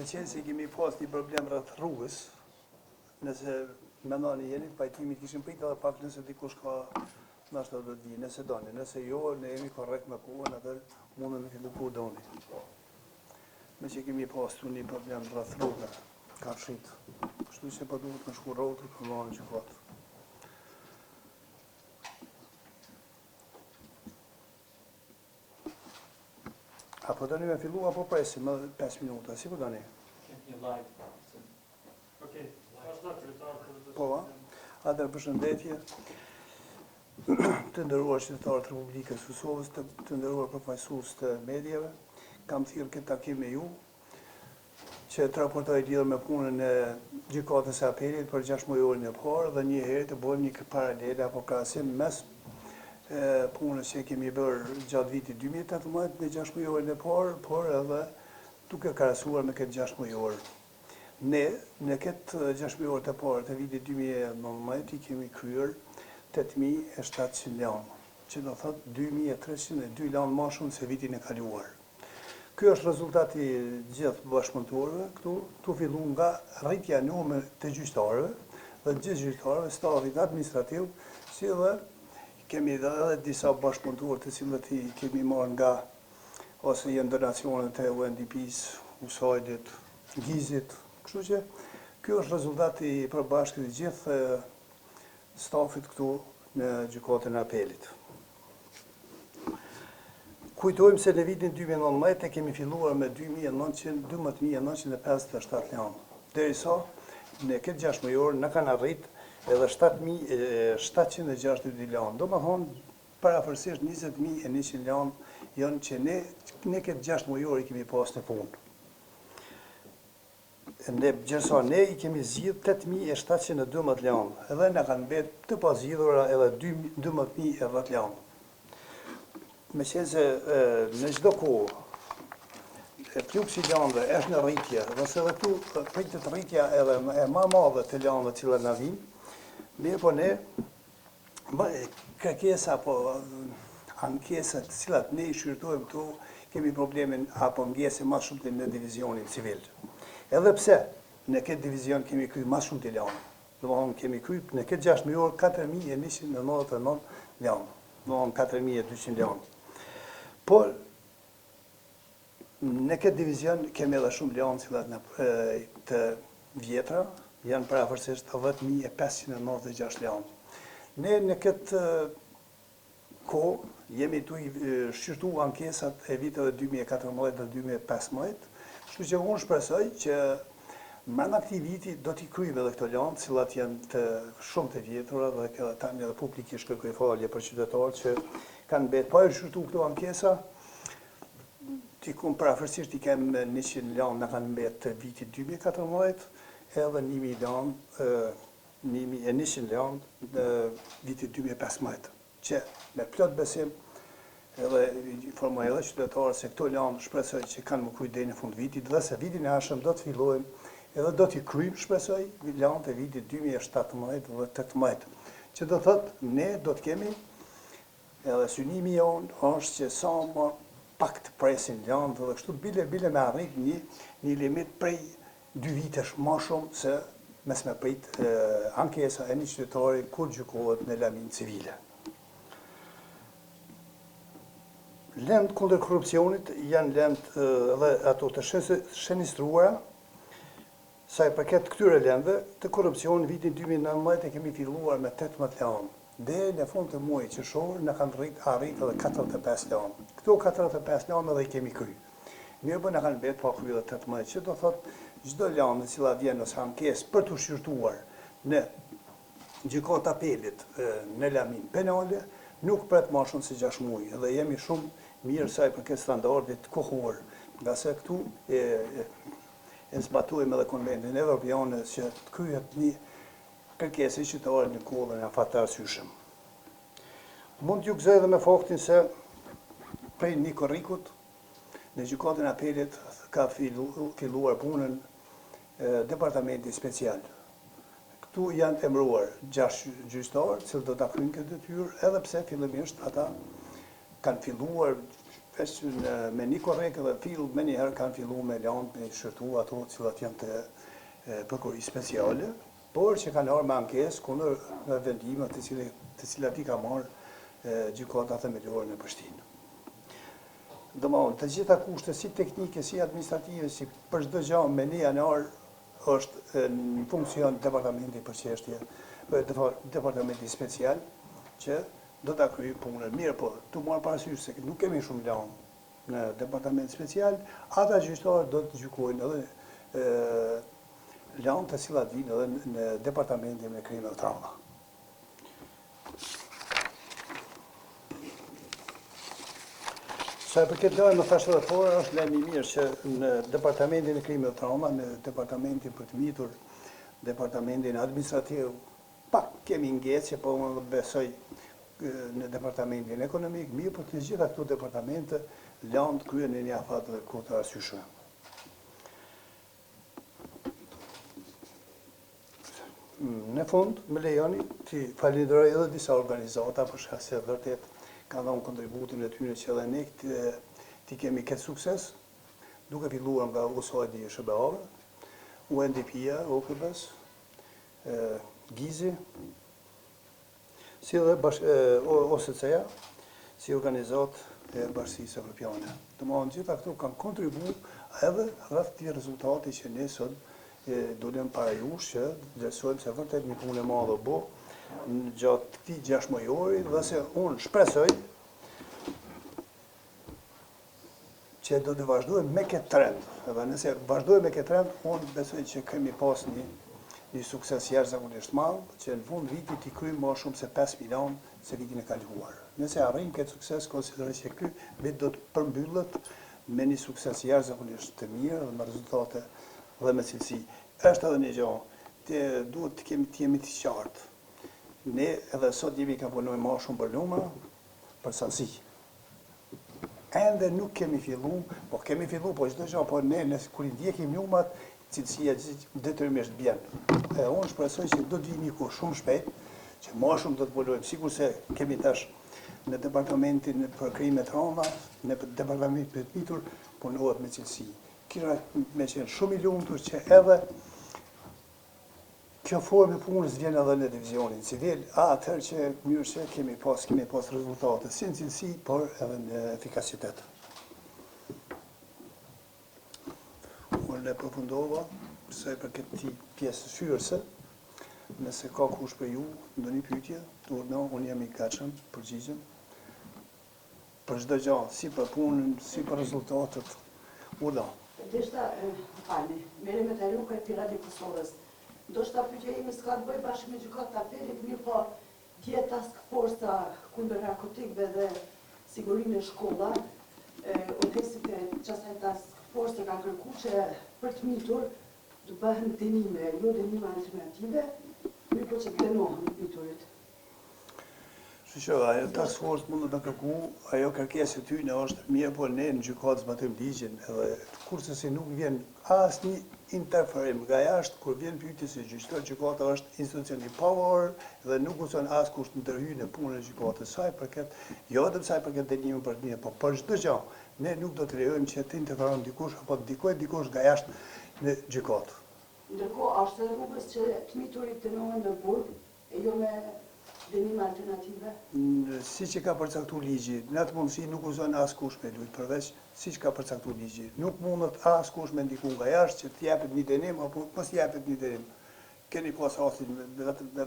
qenë se kemi pas një problem rreth rrugës, nëse mendoni jeni pajtimit kishim prit edhe pak nëse dikush ka nashta do të di, nëse doni, nëse jo, ne jemi korrekt me kohën, atë mundem me fillu kur doni. Me që kemi pas tu një problem rreth rrugës, ka fshit. Kështu që po duhet të shku rrotër për marrën që fatë. Apo tani me fillu apo presim më 5 minuta, si po tani? Një live. Okej, vazhdo kryetar. Po, atëherë përshëndetje. Të nderuar qytetarë të Republikës së Kosovës, të nderuar përfaqësues të mediave, kam thirrë këtë takim me ju që të raportoj lidhur me punën e gjykatës së apelit për 6 mujorin e parë dhe një herë të bëjmë një paralele apo krahasim mes punës që kemi bërë gjatë vitit 2018 me 6 mujorin e parë, por edhe duke krahasuar me këtë 6 mujor. Ne, në këtë 6 mujor të parë të vitit 2019 i kemi kryer 8.700 lanë, që do thotë 2.302 lanë ma shumë se vitin e kaluar. Ky është rezultati gjithë bashkëpunëtorëve këtu, tu fillu nga rritja e numrit të gjyqtarëve dhe gjithë gjyqtarëve, stafit administrativ, si dhe kemi edhe disa bashkëpunëtorë të cilët i kemi marrë nga ose janë donacionet e UNDP-s, USAID-it, GIZ-it, kështu që ky është rezultati i përbashkët i gjithë stafit këtu në gjykatën e apelit. Kujtojmë se në vitin 2019 kemi filluar me 12.957 lanë. Derisa në këtë 6 mujor në kanë arrit edhe 7.762 lanë. Do më thonë, parafërsisht 20.100 lanë janë që ne këtë 6 mujor i kemi pas në punë. Gjërsa ne i kemi zgjidh 8.712 lanë, edhe në kanë betë të pazgjidhura edhe 12.010 lanë. Me qenë se në çdo kohë fluksi i lanëve është në rritje, dhe se edhe këtu pritet rritja edhe e ma madhe të lanëve të cilat na vinë, mirë po ne kërkesa apo ankesat të cilat ne i shqyrtojmë këtu, kemi problemin apo ngjesë më shumë të në divizionin civil. Edhe pse në këtë divizion kemi kryer më shumë të lanë. Domthonë kemi kryer në këtë 6 mujor 4.199 lanë. Domthonë 4.200 lanë. Por në këtë divizion kemi edhe shumë lanë cilat të vjetra, janë parafërsisht 10.596 lanë. Ne në këtë kohë jemi tu i shqyrtu ankesat e viteve 2014 dhe 2015, kështu që unë shpresoj që brenda këtij viti do t'i kryejmë edhe këto lanë, cilat janë të shumë të vjetra dhe tani edhe publikisht kërkoj falje për qytetarët që kanë mbetë pa e shqyrtu këto ankesa. Parafërsisht i kem 100 lanë na kanë mbetë të vitit 2014 edhe 1.000 lanë, 100 lanë në vitit 2015, që me plot besim edhe informoj edhe qytetarët se këto lanë shpresoj që kanë më kryer deri në fund vitit dhe se vitin e ardhshëm do të fillojmë edhe do t'i kryjmë shpresoj lanë të vitit 2017 dhe 2018, që do thotë ne do të kemi edhe synimi jonë është që sa më pak të presin lanë dhe kështu bile me arrit një limit prej 2 vitesh më shumë se mes me prit ankesa e një qytetari kur gjykohet në lamin civile. Lëndë kundër korrupsionit janë lëndë edhe ato të shënistruara, sa i përket këtyre lëndëve të korrupsion vitin 2019 e kemi filluar me 18 lanë. Deri në fund të muajit qershor na kanë arrit edhe 45 lanë. Këto 45 lanë edhe i kemi kryer. Mirë po na kanë mbetë pa kryer 18, që do thotë çdo lanë e cila vjen ose ankesë për të shqyrtuar në gjykatë apelit në lamin penale nuk pret më shumë se 6 muaj dhe jemi shumë mirë sa i përket standardit kohor, nga se këtu e zbatojmë edhe konventin evropian që të kryhet një kërkesë i qytetarit në kohën e afatëarsyeshëm. Mund t'ju gëzoj edhe me faktin se prej Niko Rikut në gjykatën e apelit ka filluar punën departamenti special. Këtu janë emëruar 6 gjyqtarë, cilë do ta kryejnë këtë detyrë, edhe pse fillimisht ata kanë filluar është me një korrekt dhe fill me njëherë kanë fillu me lanë me shërtu ato cilat janë të përkuri speciale, por që kanë arë me ankesë kundër në vendimet të cilat i ka marë gjykata themelore në Prishtinë. Domthonë, të gjitha kushtet si teknike, si administrative, si për çdo gjë me një janar është në funksion departamenti për çështje, departamenti special që do ta kryej punën. Mirë, po, tu marr parasysh se nuk kemi shumë lanë në departament special, ata gjyqtarë do të gjykojnë edhe lanë të cilat vinë edhe në departamentin me krime dhe trauma. Sa e përket lajmë në thashtë dhe fore, është lajmë i mirë që në departamentin e krime dhe trauma, në departamentin për të mitur, departamentin administrativ, pak kemi ngecje, po më besoj në departamentin ekonomik, mirë për të gjitha këto departamente lanë të kryen në një afat dhe kur të arsyeshme. Në fund, më lejoni të falenderoj edhe disa organizata për shkak se vërtet kanë dhënë kontributin e tyre që edhe ne ti kemi këtë sukses, duke filluar nga USAID e SBA-ve, UNDP-ja, OKB-s, Gizi, si edhe OSCE-ja, si organizat e Bashkisë Evropiane. Domthonë, gjitha këto kanë kontribu edhe rreth këtij rezultati që ne sot dolem para jush që vlerësojmë se vërtet një punë e madhe bo gjatë këtij 6 mujori dhe se unë shpresoj që do të vazhdojmë me këtë trend. Edhe nëse vazhdojmë me këtë trend, unë besoj që kemi pas një sukses jashtëzakonisht madh, që në fund vitit i kryjmë më shumë se 5 milion se vitin e kaluar. Nëse arrijmë këtë sukses, konsideroj që ky vit do të përmbyllet me një sukses jashtëzakonisht të mirë dhe me rezultate dhe me cilësi. Është edhe një gjë, duhet të jemi të qartë. Ne edhe sot jemi ka punuar më shumë për numra, për cilësi. Ende nuk kemi fillu, po çdo gjë, po ne kur i ndjekim numrat, cilësia detyrimisht bjen. Unë shpresoj që do të vini ku shumë shpejt, që më shumë do të punojmë, sikur se kemi tash në departamentin për krime trauma, në departamentin për të mitur, punohet me cilësi. Kira me qenë shumë i lumtur që edhe kjo formë e punës vjen edhe në divizionin civil, atëherë që mirë që kemi pas rezultate, si në cilësi, por edhe në efikacitet. Unë e përfundova, përsa i për këti pjesë shyrëse, nëse ka kush për ju, ndonjë pyetje, unë jam i gatshëm, përgjigjem, për çdo gjë, si për punën, si për rezultatet, urda. Deshta, falni, merrem me rrugë e Pirat e Kosovës. Ndoshta pyetja ime s'ka të bëjë bashkë me gjykatë të apelit, mirë po tje task force kundër narkotikëve dhe sigurinë e shkolla, udhëheqësit e çasaj task force kanë kërkuar që për të mitur të bëhen dënime, jo dënime alternative, mirë po që të dënohen miturit. Ajo task force mund të kërku, ajo kërkesë e tyne është mirë, po ne në gjykatë zbatojmë ligjin, edhe kurse si nuk vjen asnjë interferim nga jashtë, kur vjen pyetje se gjykata është institucion i pavarur dhe nuk guxon askush të ndërhyjë në punën e gjykatës saj përket, jo vetëm saj përket dënimit për të mirë, po për çdo gjë, ne nuk do të lejojmë që të interferon dikush apo të ndikojë dikush nga jashtë në gjykatë. Ndërkohë është edhe rrugës që të miturit dënohen në burg, e jo me dënime alternative? Si që ka përcaktuar ligji, në atë mundësi nuk uzon askush me lujt, përveç si që ka përcaktuar ligji. Nuk mundet askush me ndiku nga jashtë që t'jepet një dënim, apo mos t'jepet një dënim. Keni pas rastin me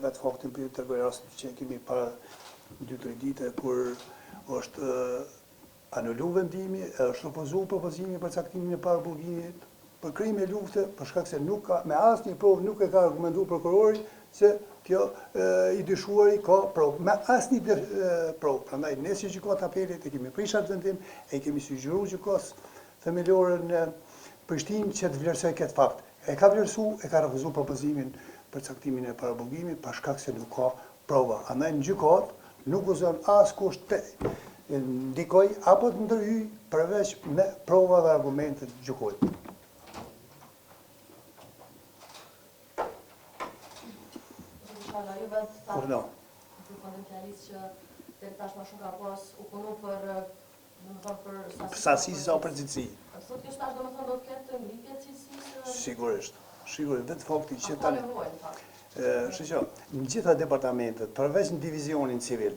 vetë faktin për ju të tërgoj rastin që kemi para 2-3 dite, kur është anullu vendimi, është refuzuar propozimi për caktimin e paraburgimit për krime lufte, për shkak se nuk ka, me asnjë provë nuk e ka argumentuar prokurori se kjo i dyshuari ka provë, me asnjë provë. Prandaj ne si gjykatë apelit e kemi prishur atë vendim, e kemi sugjeruar gjykatës themelore në Prishtinë që të vlerësoj këtë fakt. E ka vlerësuar, e ka refuzuar propozimin për caktimin e paraburgimit për shkak se nuk ka prova. Andaj në gjykatë nuk gëzon askush të ndikoj apo të ndërhyj përveç me prova dhe argumente të gjykojnë. Ju fjallis që deri tash më shumë ka pas u punu për Domethënë për Sasi sa për cilësi. Sot kjo tash domethënë do të ketë ngritje të cilësisë. Sigurisht. Sigurisht, vetë fakti që Ka tani nevojë në fakt. Shqo, në gjitha departamentet, përveç në divizionin civil,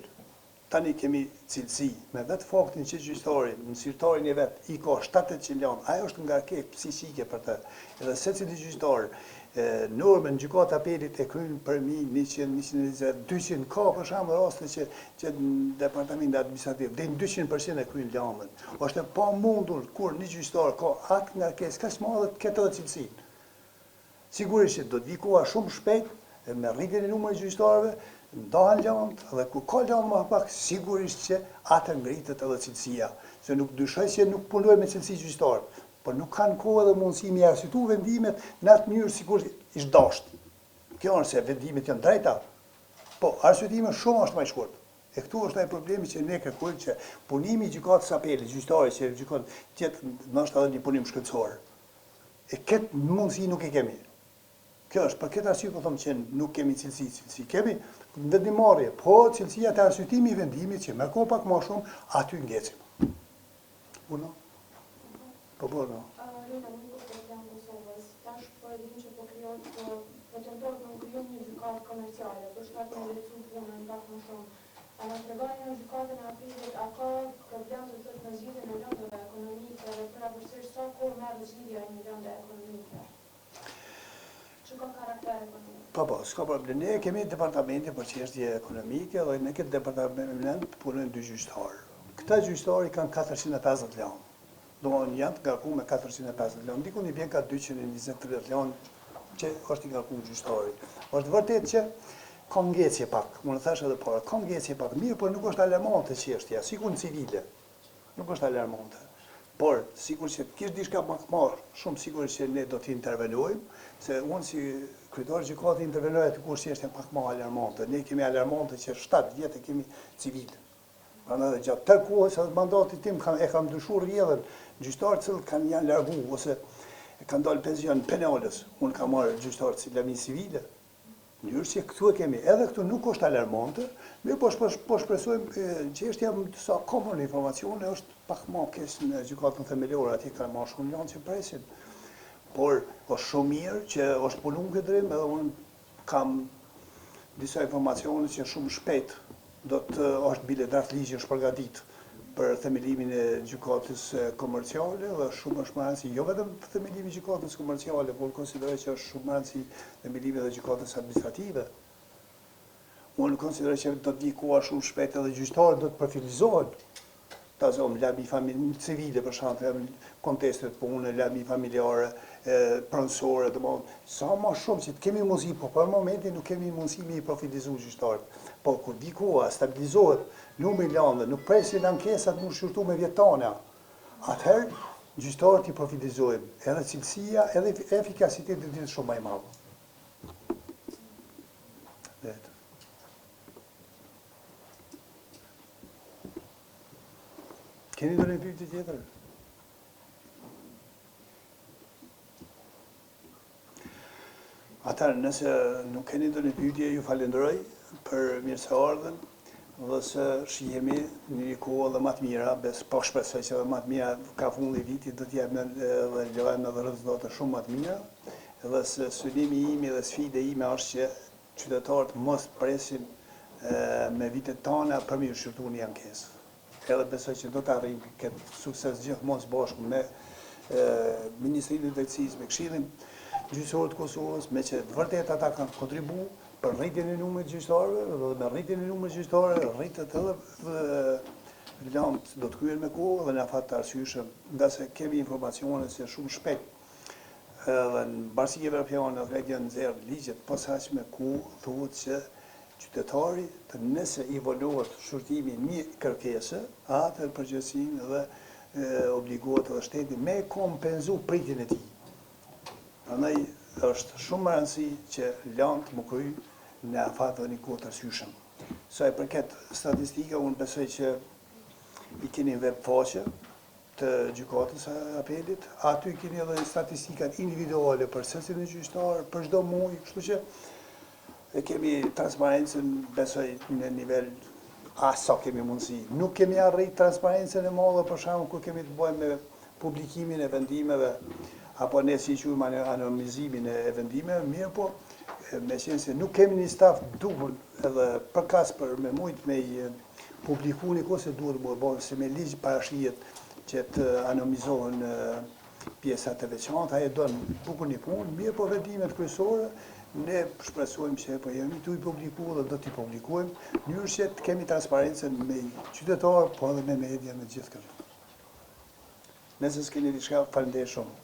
tani kemi cilësi, me vetë faktin që gjyqtari, në sirtarin e vetë, i ka 700 lanë, ajo është nga ke psiqike për të, edhe se cili gjyqtar, normën gjykat apelit e krynë për 100, 120, 200, ka për shamë raste që në departament administrativ, dhe në 200% e krynë lamën. është pa mundur, kur një gjyqtar ka akt nga kes, ka që madhe këtë dhe cilësin. Sigurisht që do të vikoha shumë shpejt, me rritjen e numrit të gjyqtarëve, ndahen lamt, dhe ku ka lamt më pak, sigurisht që atë ngritet edhe cilësia. Se nuk dyshoj që nuk punojnë me cilësi gjyqtarë, por nuk kanë kohë dhe mundësi me arsyetu vendimet në atë mënyrë sikur ish dashur. Kjo është se vendimet janë drejta, po arsyetimi shumë është më i shkurt. E këtu është ai problemi që ne kërkojmë që punimi i gjykatës apelit, gjyqtari që gjykon tjetë ndoshta edhe një punim shkëlqësor. E këtë mundësi nuk e kemi. Kjo është, për këtë arsye po them që nuk kemi cilësi kemi vendimarrje, po cilësia të arsyetimi i vendimit që merr kohë pak më shumë, aty ngecim. Uno? Po no. Luna, nuk do të jam Kosovës. Tash po e dim që po pretendohet në krijon një gjykatë komerciale, për shkak të ndërtuar punën ndaj më shumë. A na tregoni në gjykatën e apelit, a ka problem të thotë në zgjidhjen e lëndëve ekonomike dhe përgjithsisht sa kohë merr zgjidhja e një lëndë ekonomike? Që ka karakter ekonomik? Po, s'ka problem. Ne kemi departamente për çështje ekonomike dhe në këtë departament punojnë 2 gjyqtarë. Këta gjyqtarë kanë 450 lanë. Domthonë janë të ngarkuar me 450 lanë. Diku i bën ka 220-30 lanë që është i ngarkuar gjyqtari. Është vërtet që ka ngecje pak. Unë thash edhe para, ka ngecje pak. Mirë, por nuk është alarmante çështja, sikur në civile. Nuk është alarmante. Por, sikur që kish diçka më të madhe, shumë sigurisht që ne do të intervenojmë, se unë si kryetar gjykate intervenoj aty kur çështja pak më alarmante. Ne kemi alarmante që 7 vjet e kemi civile. Prandaj gjatë të kohës së mandatit tim e kam ndryshuar rrjedhën gjyqtarë që janë largu ose kanë dalë pension penales. Unë kam marrë gjyqtarë që lami civile. Mënyrë që këtu e kemi, edhe këtu nuk është alarmante, mirë po shpresojmë çështja sa komon informacione është pak më keq në gjykatën themelore, atje kanë më shumë lanë që presin. Por është shumë mirë që është punuar këtë drejtim, edhe unë kam disa informacione që shumë shpejt do të është bile draft ligji është përgatitur për themelimin e gjykatës komerciale dhe shumë është më rëndësi, jo vetëm për themelimin e gjykatës komerciale, por konsideroj që është shumë më rëndësi themelimi edhe gjykatës administrative. Unë konsideroj që do të vi koha shumë shpejt edhe gjyqtarët do të profilizohen. Ta zonë, lami civile, për shembull, kontestet pune, lami familjare, pronësore, sa më shumë që të kemi mundësi, po për momentin nuk kemi mundësi me i profilizu gjyqtarët. Po kur vi koha, stabilizohet numri i landëve, nuk presin ankesat më shqyrtu me vjetana. Atëherë, gjyqtarët i profilizojnë, edhe cilësia, edhe efikasiteti të shumë më i madh. Keni ndonjë pyetje tjetër? Atëherë, nëse nuk keni ndonjë pyetje, ju falenderoj për mirëseardhjen dhe se shihemi në një kohë dhe më të mira, po shpresoj që edhe më të mira ka fundi vitit do të jemi dhe lojmë edhe rezultate shumë më të mira, dhe se synimi im dhe sfida ime është që qytetarët mos presin me vitet tona për mirë shqyrtu një ankesë. Edhe besoj që do të arrijmë këtë sukses gjithmonë së bashku me Ministrinë e Drejtësisë, me Këshillin Gjyqësor të Kosovës, me që të vërtet ata kanë kontribuar për rritjen e numrit të gjyqtarëve, dhe me rritjen e numrit të gjyqtarëve rritet edhe lamt do të kryen me kohë dhe në fat të arsyeshëm, nga se kemi informacione se shumë shpejt edhe në Bashkinë Evropiane dhe janë nxjerrë ligjet posaçme ku thuhet që qytetari të nëse i volohet shurtimi një kërkese, atë përgjegjësinë dhe obligohet edhe shteti me kompenzu pritjen e tij. Prandaj është shumë më rëndësi që lamt më kry në afat dhe një kohë të arsyeshëm. Sa i përket statistika, unë besoj që i keni web faqe të gjykatës apelit, aty keni edhe statistikat individuale për secilin gjyqtar, për çdo muaj, kështu që e kemi transparencën, besoj, në nivel sa kemi mundësi. Nuk kemi arrit transparencën e madhe, për shembull, kur kemi të bëjmë me publikimin e vendimeve, apo ne si quajmë anonimizimin e vendimeve, mirë po, me qenë se nuk kemi një staf duhur edhe përkas për me mujt me i publiku një kohë se duhet më bërë, se me ligj parashijet që të anonimizohen pjesat e veçanta, e do në bukur një punë, mirë po vendimet kryesore, ne shpresojmë që po jemi tu i publiku dhe do t'i publikujmë, njërë që të kemi transparencën me qytetarë, po edhe me media, me gjithë këtë. Nëse s'keni diçka, faleminderit shumë.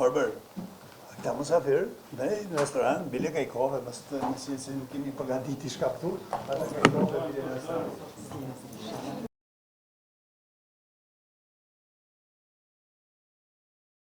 Orbër, këta musafirë, në restoran, bile ka i kove, mësë se nuk kemi përgatiti shka këtu, ata ka i kove bile në restoran.